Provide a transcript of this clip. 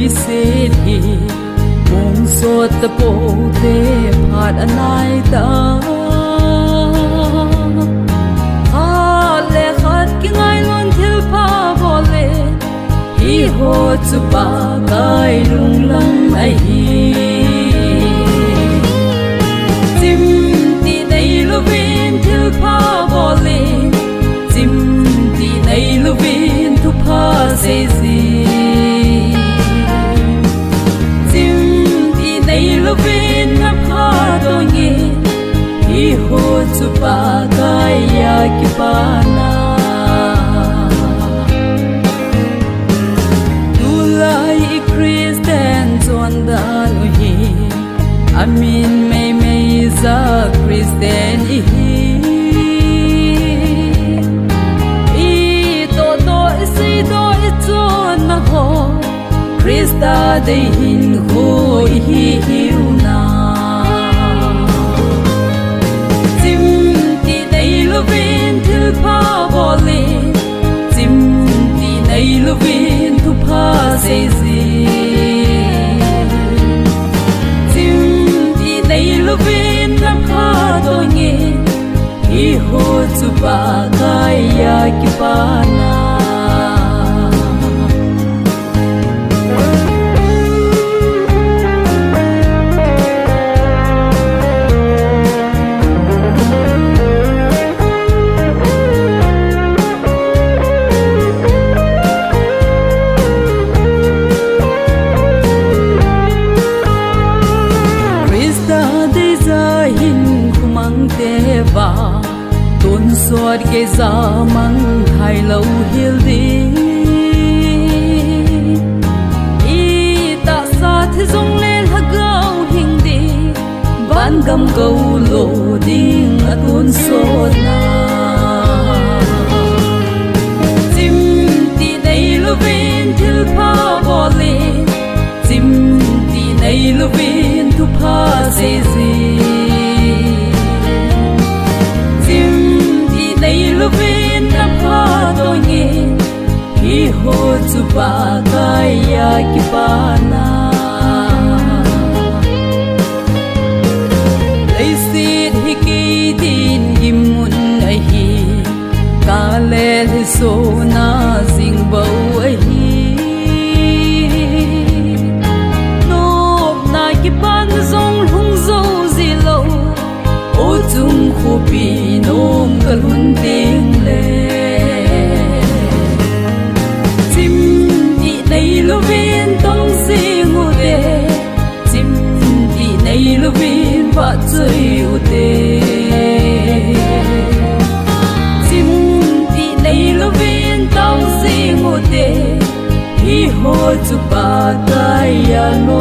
se hi mong so ta po te phat anai ta ha le khat ki ngai lon thil pa bole hi ho chu pa kai lung lang ai hi tim ti dei lo vin thil pa bole tim ti dei lo vin tu pa se si vin na pha do nge hi ho chu pa kai ya ki pa na tu lai Christian zon da no hi amin me za Christian hi to si do zon na ho Krista de hin ho hi na tim ti dei lo vin thil pa bole tim ti dei lo vin tu pa se si tim ti dei lo vin na pha do nge hi ho chu pa kai ya ki pa na tôn suốt cái gió măng hai lâu hiu đi y ta sa thế dung lên hắc gấu hình đi ban gầm câu lộ đinh ở tôn suốt na tim ti đây lu vin thil pa bole tim ti đây lu vin tu pa se si lu vin na pha do nge hi ho chu pa kai ya ki pa na lấy sit hi ki din imun ai hi ka le so na sing bo ai hi nop na ki pan zong hung zo zi lo o chung khu pi nom ka lun ting le tim ti dei lo vin tong si ngu de tim ti dei lo vin ba chui u de tim ti dei lo vin tong si ngu de hi ho chu pa kai ya no